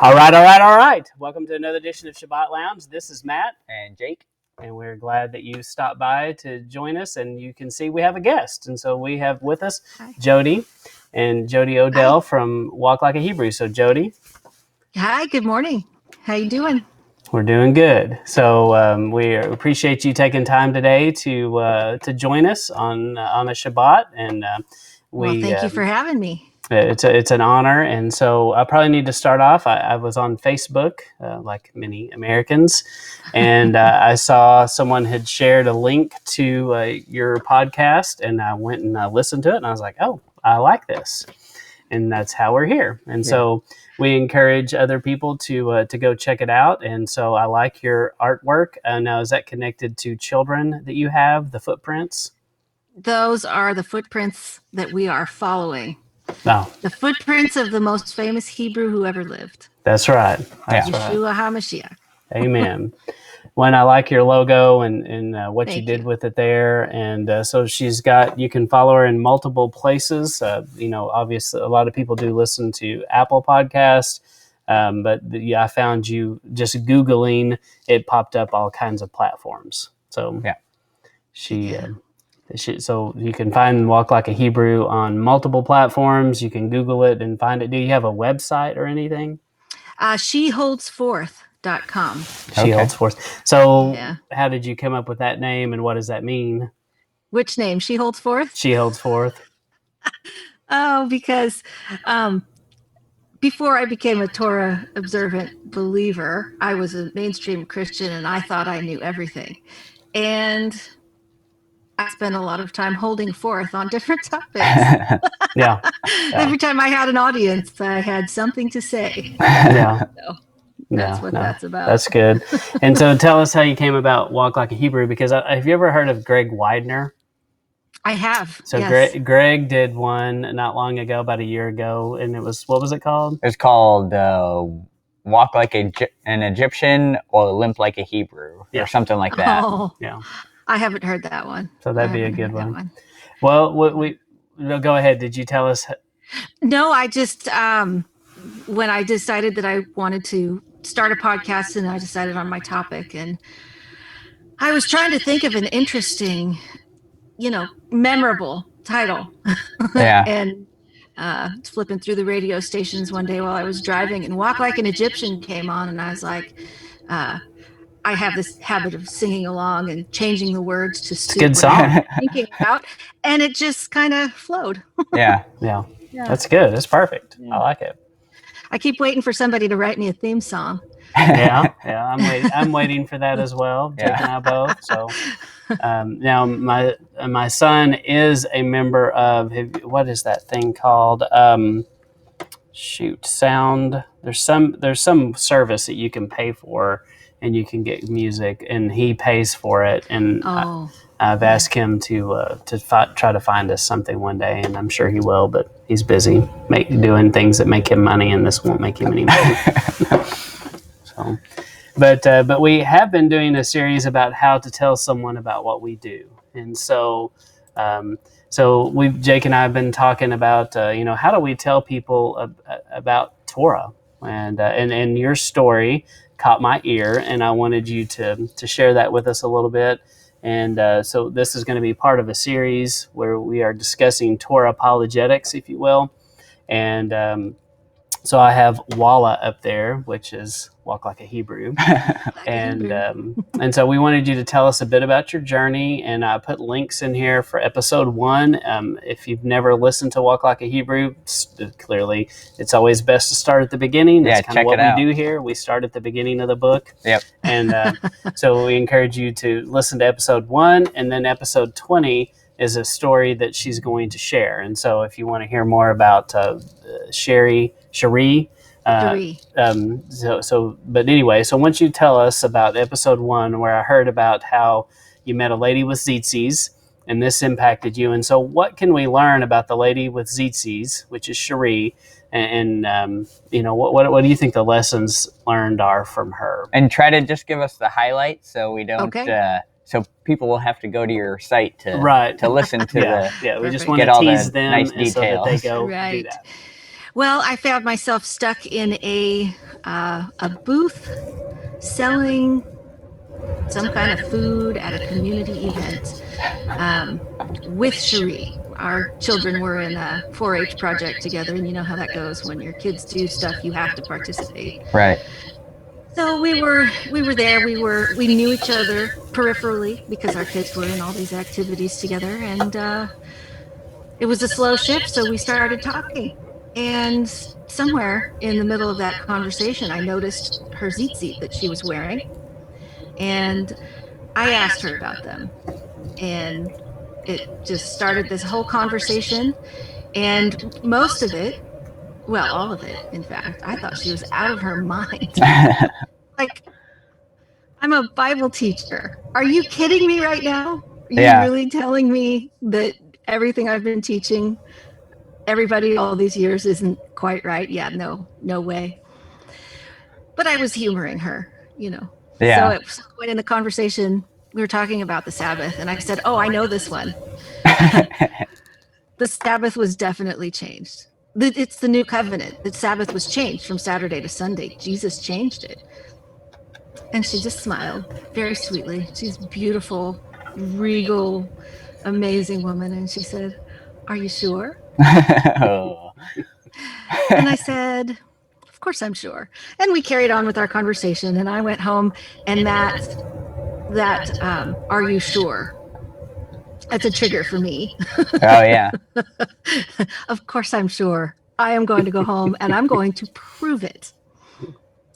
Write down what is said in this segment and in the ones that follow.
All right. Welcome to another edition of Sabbath Lounge. This is Matt. And Jake. And we're glad that you stopped by to join us. And you can see we have a guest. And so we have with us Jodi and Jodi Odell from Walk Like a Hebrew. So Jodi. Hi, good morning. How you doing? We're doing good. So we appreciate you taking time today to join us on a Shabbat. And thank you for having me. It's an honor, and so I probably need to start off. I was on Facebook, like many Americans, and I saw someone had shared a link to your podcast, and I went and listened to it, and I was like, oh, I like this, and that's how we're here. And so we encourage other people to go check it out, and so I like your artwork. Now, is that connected to children that you have, the footprints? Those are the footprints that we are following. Oh. The footprints of the most famous Hebrew who ever lived. That's right. Yeshua HaMashiach. Amen. When I like your logo and what you did you. with it there. And so she's got, you can follow her in multiple places. Obviously, a lot of people do listen to Apple Podcasts. But I found you just Googling, it popped up all kinds of platforms. So so you can find Walk Like a Hebrew on multiple platforms. You can Google it and find it. Do you have a website or anything? Sheholdsforth.com. She Holds Forth. So how did you come up with that name and what does that mean? Which name? She Holds Forth? She Holds Forth. Because before I became a Torah observant believer, I was a mainstream Christian and I thought I knew everything. And I spent a lot of time holding forth on different topics. Every time I had an audience, I had something to say. That's what that's about. That's good. And so tell us how you came about Walk Like a Hebrew, because have you ever heard of Greg Widener? I have. So yes. Greg did one not long ago, about a year ago, and it was, what was it called? It's called Walk Like an Egyptian or Limp Like a Hebrew or something like that. Oh. Yeah. I haven't heard that one. So that'd be a good one. Well, go ahead. Did you tell us? No, I just, when I decided that I wanted to start a podcast and I decided on my topic, and I was trying to think of an interesting, memorable title. And flipping through the radio stations one day while I was driving, and Walk Like an Egyptian came on, and I was like, I have this habit of singing along and changing the words to suit good song. I'm thinking about, and it just kind of flowed. Yeah. That's good. That's perfect. Yeah. I like it. I keep waiting for somebody to write me a theme song. I'm waiting for that as well. Jake and I both. So now my son is a member of, what is that thing called? Sound. There's some service that you can pay for, and you can get music, and he pays for it. And I've asked him to try to find us something one day, and I'm sure he will. But he's busy doing things that make him money, and this won't make him any money. So, but we have been doing a series about how to tell someone about what we do, and so Jake and I have been talking about how do we tell people about Torah, and your story caught my ear, and I wanted you to share that with us a little bit. And so this is going to be part of a series where we are discussing Torah Apologetics, if you will. And so I have Walla up there, which is Walk Like a Hebrew. And so we wanted you to tell us a bit about your journey, and I put links in here for episode 1. If you've never listened to Walk Like a Hebrew, clearly it's always best to start at the beginning. That's kind of what we do here. We start at the beginning of the book. Yep. And so we encourage you to listen to episode 1, and then episode 20 is a story that she's going to share. And so if you want to hear more about Cherie, but anyway, so once you tell us about episode 1, where I heard about how you met a lady with Zitzis, and this impacted you. And so what can we learn about the lady with Zitzis, which is Cherie, and what do you think the lessons learned are from her? And try to just give us the highlights so we don't... So people will have to go to your site to listen to we just want get to all tease the them nice details. so that they go do that. Well, I found myself stuck in a booth selling some kind of food at a community event with Cherie. Our children were in a 4-H project together, and you know how that goes. When your kids do stuff, you have to participate. Right. So we were there. We knew each other peripherally because our kids were in all these activities together, and it was a slow shift. So we started talking, and somewhere in the middle of that conversation, I noticed her Zitsi that she was wearing, and I asked her about them, and it just started this whole conversation. And most of it, well, all of it, in fact, I thought she was out of her mind. Like, I'm a Bible teacher. Are you kidding me right now? Are you really telling me that everything I've been teaching everybody all these years isn't quite right? Yeah, no way. But I was humoring her, you know. Yeah. So at some point in the conversation, we were talking about the Sabbath, and I said, "Oh, I know this one." The Sabbath was definitely changed. It's the new covenant. The Sabbath was changed from Saturday to Sunday. Jesus changed it. And she just smiled very sweetly. She's beautiful, regal, amazing woman. And she said, "Are you sure?" Oh. And I said, "Of course I'm sure." And we carried on with our conversation. And I went home, and that "Are you sure?" That's a trigger for me. Oh, yeah. Of course I'm sure. I am going to go home and I'm going to prove it.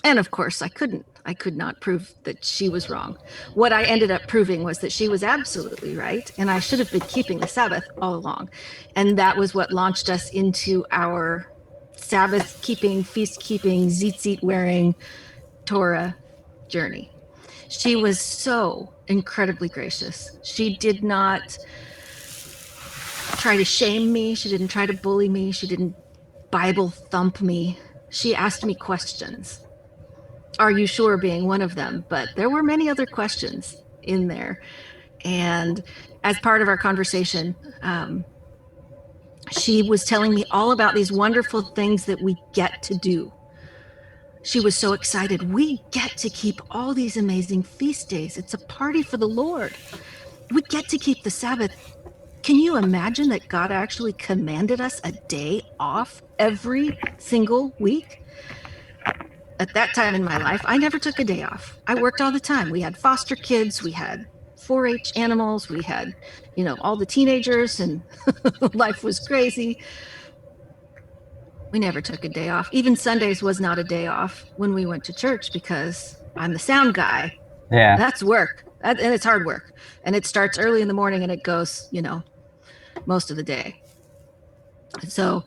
And of course I couldn't. I could not prove that she was wrong. What I ended up proving was that she was absolutely right, and I should have been keeping the Sabbath all along. And that was what launched us into our Sabbath keeping, feast keeping, Zitzi wearing Torah journey. She was so incredibly gracious. She did not try to shame me. She didn't try to bully me. She didn't Bible thump me. She asked me questions. Are you sure being one of them? But there were many other questions in there. And as part of our conversation, she was telling me all about these wonderful things that we get to do. She was so excited. We get to keep all these amazing feast days. It's a party for the Lord. We get to keep the Sabbath. Can you imagine that God actually commanded us a day off every single week? At that time in my life, I never took a day off. I worked all the time. We had foster kids, we had 4-H animals, we had, all the teenagers, and life was crazy. We never took a day off. Even Sundays was not a day off when we went to church because I'm the sound guy. Yeah. That's work. And it's hard work. And it starts early in the morning and it goes, most of the day. So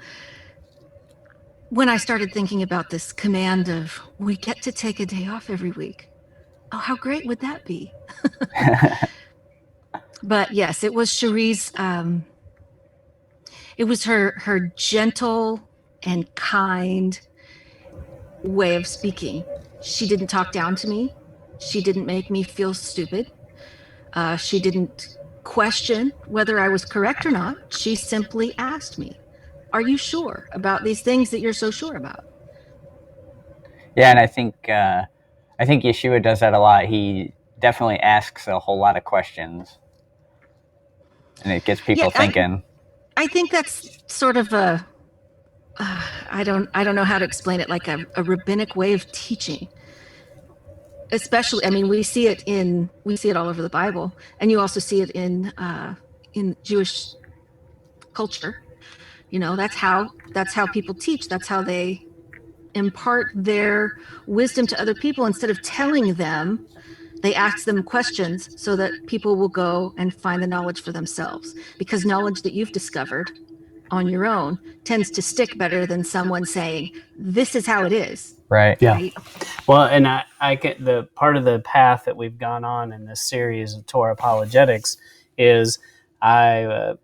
when I started thinking about this command of we get to take a day off every week, oh, how great would that be? But yes, it was Cherie's, it was her gentle and kind way of speaking. She didn't talk down to me. She didn't make me feel stupid. She didn't question whether I was correct or not. She simply asked me, "Are you sure about these things that you're so sure about?" Yeah, and I think Yeshua does that a lot. He definitely asks a whole lot of questions, and it gets people thinking. I think that's sort of a I don't know how to explain it, like a rabbinic way of teaching. Especially, I mean, we see it all over the Bible, and you also see it in Jewish culture. That's how people teach. That's how they impart their wisdom to other people. Instead of telling them, they ask them questions so that people will go and find the knowledge for themselves. Because knowledge that you've discovered on your own tends to stick better than someone saying, "This is how it is." Right. Yeah. Right? Well, and I get the part of the path that we've gone on in this series of Torah Apologetics is I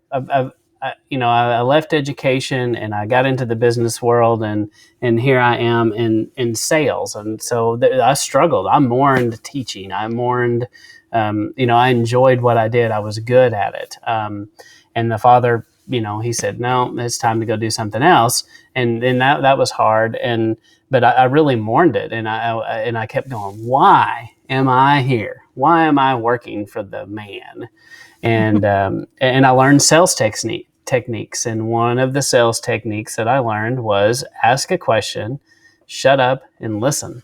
left education and I got into the business world, and here I am in sales, and so I struggled. I mourned teaching. I mourned, I enjoyed what I did. I was good at it, and the Father he said, no, it's time to go do something else. And that was hard. But I really mourned it. And I kept going, why am I here? Why am I working for the man? And I learned sales techniques. And one of the sales techniques that I learned was ask a question, shut up, and listen.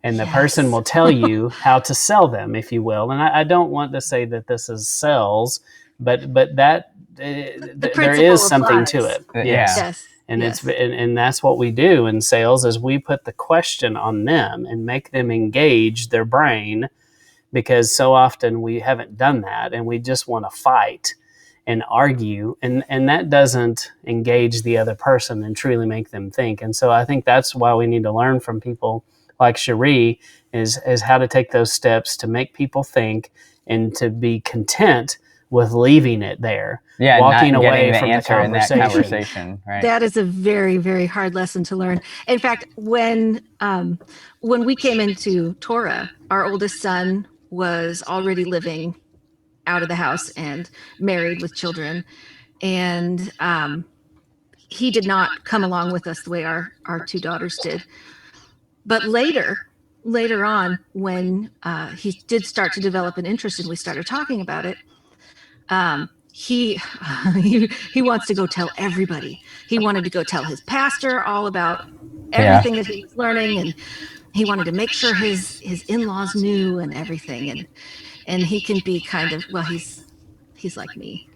And the person will tell you how to sell them, if you will. And I don't want to say that this is sales, but that there is something applies. to it. Yes. And and that's what we do in sales is we put the question on them and make them engage their brain, because so often we haven't done that and we just want to fight and argue, and that doesn't engage the other person and truly make them think. And so I think that's why we need to learn from people like Cherie is how to take those steps to make people think and to be content with leaving it there, walking away from the conversation. Right? That is a very, very hard lesson to learn. In fact, when we came into Torah, our oldest son was already living out of the house and married with children, and he did not come along with us the way our two daughters did. But later on, when he did start to develop an interest and we started talking about it, he wants to go tell everybody. He wanted to go tell his pastor all about everything that he was learning, and he wanted to make sure his in-laws knew and everything. And he can be kind of, well, he's like me.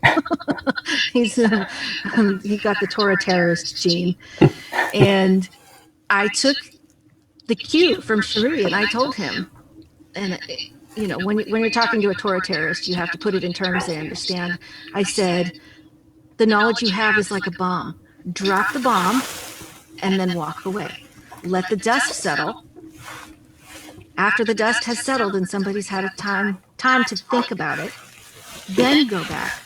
He got the Torah Terrorist gene. And I took the cue from Cherie, and I told him, and when you're talking to a Torah terrorist, you have to put it in terms they understand. I said, the knowledge you have is like a bomb. Drop the bomb and then walk away. Let the dust settle. After the dust has settled and somebody's had a time to think about it, then go back.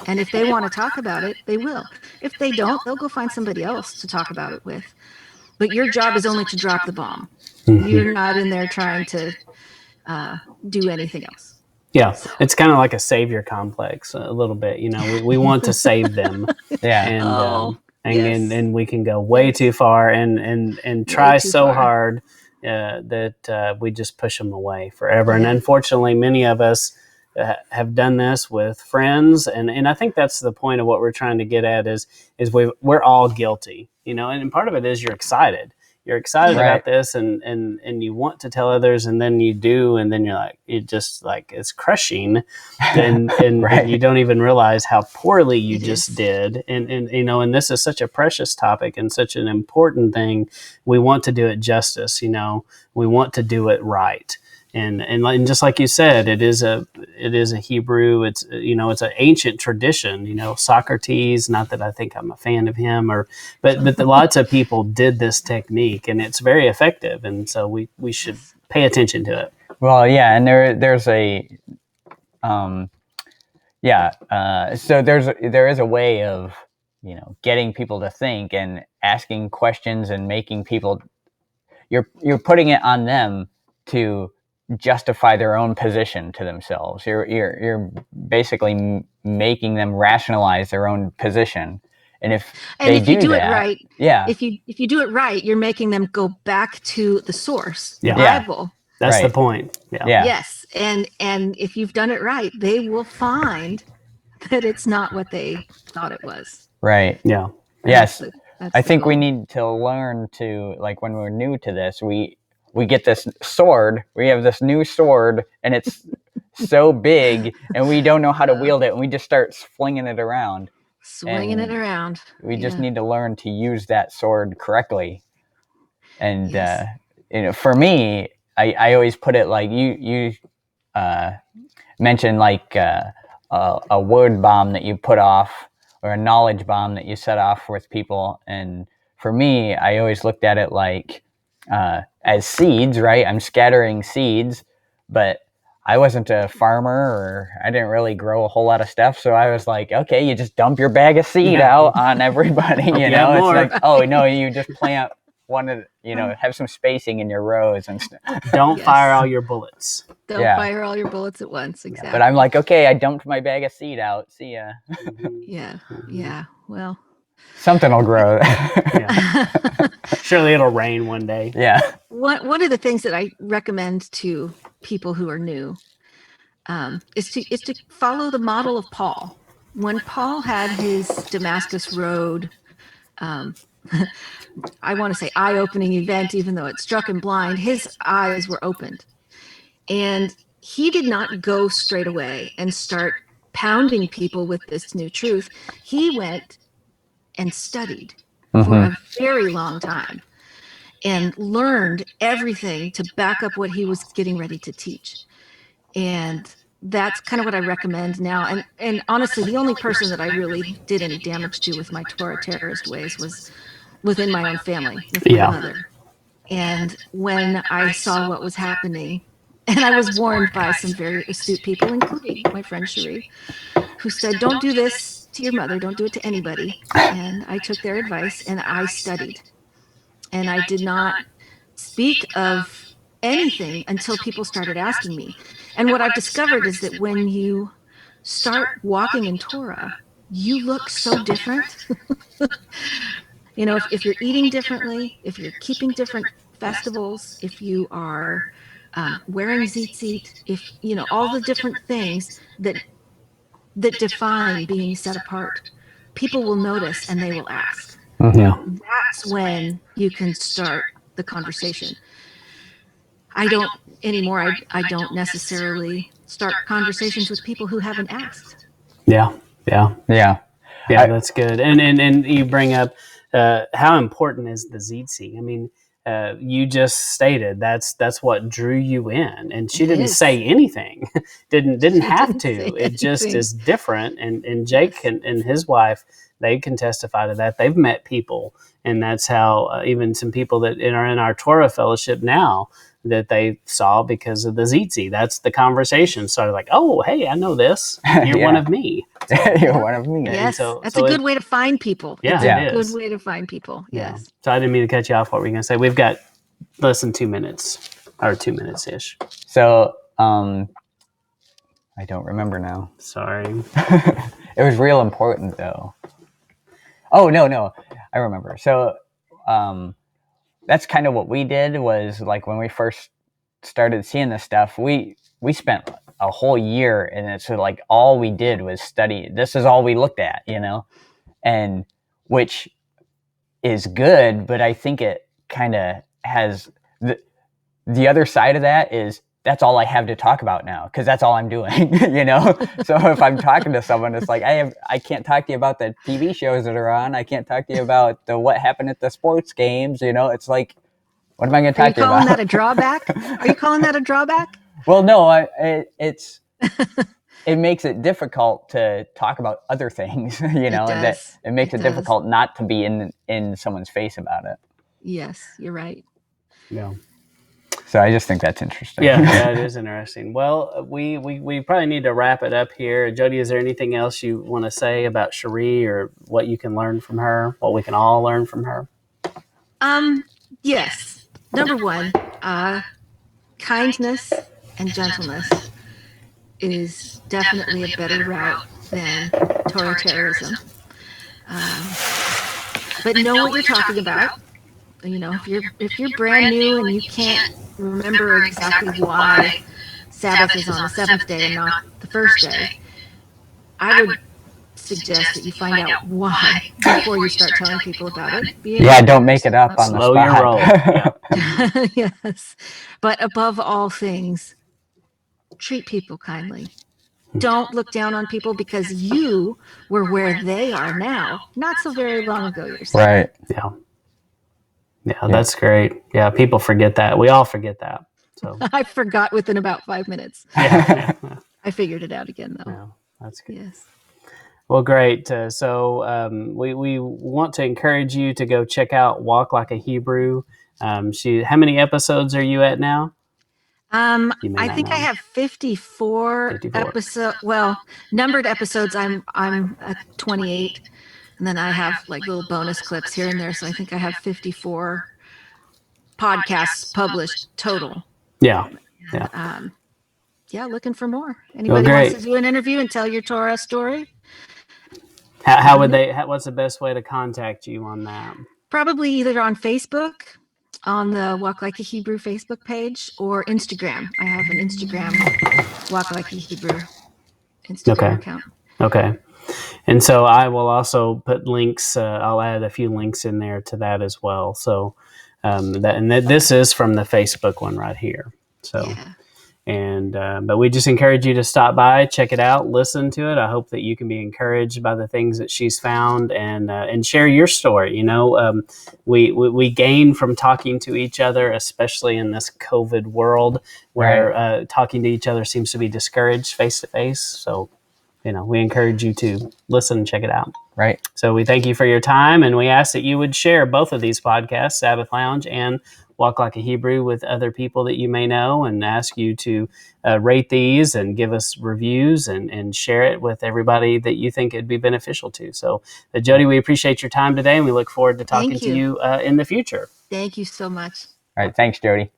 And if they want to talk about it, they will. If they don't, they'll go find somebody else to talk about it with. But your job is only to drop the bomb. Mm-hmm. You're not in there trying to do anything else. Yeah, so. It's kind of like a savior complex a little bit. We want to save them. And we can go way too far and try so hard that we just push them away forever. Yeah. And unfortunately, many of us have done this with friends, and I think that's the point of what we're trying to get at is we're all guilty, and part of it is you're excited about this and you want to tell others, and then you do, and then you're like, it's crushing, and you don't even realize how poorly you just did, and this is such a precious topic and such an important thing. We want to do it justice, we want to do it right. And just like you said, it is a Hebrew. It's it's an ancient tradition. Socrates. Not that I think I'm a fan of him, but lots of people did this technique, and it's very effective. And so we should pay attention to it. Well, yeah, and there's a so there is a way of getting people to think and asking questions and making people. You're putting it on them to justify their own position to themselves. You're basically making them rationalize their own position, and if you do it right, if you do it right, you're making them go back to the source, the Bible. That's the point. Yes, and if you've done it right, they will find that it's not what they thought it was. Right. Yeah. Yes. I think we need to learn to, like, when we're new to this, we get this sword. We have this new sword, and it's so big, and we don't know how to wield it, and we just start flinging it around. We just need to learn to use that sword correctly. And for me, I always put it like you mentioned, like a word bomb that you put off, or a knowledge bomb that you set off with people. And for me, I always looked at it like as seeds, right? I'm scattering seeds, but I wasn't a farmer, or I didn't really grow a whole lot of stuff. So I was like, okay, you just dump your bag of seed out on everybody, It's like, oh no, you just plant wanted, have some spacing in your rows and stuff. Don't fire all your bullets. Don't fire all your bullets at once. Exactly. But I'm like, okay, I dumped my bag of seed out. See ya. Yeah. Well, something will grow. Surely it'll rain one day. Yeah. One of the things that I recommend to people who are new is to follow the model of Paul. When Paul had his Damascus Road, I want to say eye-opening event, even though it struck him blind, his eyes were opened. And he did not go straight away and start pounding people with this new truth. He went and studied for a very long time and learned everything to back up what he was getting ready to teach. And that's kind of what I recommend now. And honestly, the only person that I really did any damage to with my Torah Terrorist ways was within my own family, with my mother. And when I saw what was happening, and I was warned by some very astute people, including my friend Cherie, who said, don't do this to your mother, don't do it to anybody. And I took their advice and I studied. And I did not speak of anything until people started asking me. And what I've discovered is that when you start walking in Torah, you look so different. If you're eating differently, if you're keeping different festivals, if you are wearing Zitsi, if, all the different things that define being set apart, people will notice and they will ask. That's when you can start the conversation. I don't anymore. I don't necessarily start conversations with people who haven't asked. Yeah, that's good. And you bring up how important is the Zitsi. I mean, you just stated that's what drew you in, and she didn't say anything. didn't have to. It just is different. And Jake and his wife, they can testify to that. They've met people, and that's how even some people that are in our Torah fellowship now, that they saw because of the Zitsi. That's the conversation. Started like, oh, hey, I know this. You're one of me. You're one of me. Yes, that's a good way to find people. Yeah, it's a good way to find people. Yes. So I didn't mean to cut you off. What were you going to say? We've got less than 2 minutes, or 2 minutes-ish. So, I don't remember now. Sorry. It was real important, though. Oh, no. I remember. So, that's kind of what we did, was like when we first started seeing this stuff, we spent a whole year, and it's like all we did was study. This is all we looked at, and which is good, but I think it kind of has the other side of that is that's all I have to talk about now, because that's all I'm doing, So if I'm talking to someone, it's like I can't talk to you about the TV shows that are on. I can't talk to you about what happened at the sports games. It's like, what am I going to talk to you about? Are you calling that a drawback? Are you calling that a drawback? Well, no, it's it makes it difficult to talk about other things, and that it makes it difficult not to be in someone's face about it. Yes, you're right. Yeah. So I just think that's interesting. Yeah, it is interesting. Well, we probably need to wrap it up here. Jodi, is there anything else you want to say about Cherie, or what you can learn from her, what we can all learn from her? Yes. Number one, kindness and gentleness is definitely a better route than Torah terrorism. But know what you're talking about. If you're brand new and you can't remember exactly why Sabbath is on the seventh day and not the first day, I would suggest that you find out why before you start telling people about it. Don't make it up on the spot. Your roll. Yes. But above all things, treat people kindly. Don't look down on people because you were where they are now, not so very long ago yourself. Right. Yeah, that's great. Yeah, people forget that. We all forget that. So I forgot within about 5 minutes. Yeah. I figured it out again, though. Yeah, that's good. Yes. Well, great. So we want to encourage you to go check out Walk Like a Hebrew. How many episodes are you at now? I think I have 54 episodes. Well, numbered episodes. I'm at 28, and then I have like little bonus clips here and there. So I think I have 54 podcasts published total. Yeah. And, looking for more. Anybody wants to do an interview and tell your Torah story? How would they? What's the best way to contact you on that? Probably either on Facebook, on the Walk Like a Hebrew Facebook page, or Instagram. I have an Instagram Walk Like a Hebrew Instagram account. Okay. And so I will also put links. I'll add a few links in there to that as well. So this is from the Facebook one right here. So. Yeah. And but we just encourage you to stop by, check it out, listen to it. I hope that you can be encouraged by the things that she's found, and share your story. You know, we gain from talking to each other, especially in this COVID world where talking to each other seems to be discouraged face to face. So, you know, we encourage you to listen and check it out. Right. So we thank you for your time, and we ask that you would share both of these podcasts, Sabbath Lounge and Walk Like a Hebrew, with other people that you may know, and ask you to rate these and give us reviews and share it with everybody that you think it'd be beneficial to. So, Jodi, we appreciate your time today, and we look forward to talking to you in the future. Thank you so much. All right. Thanks, Jodi.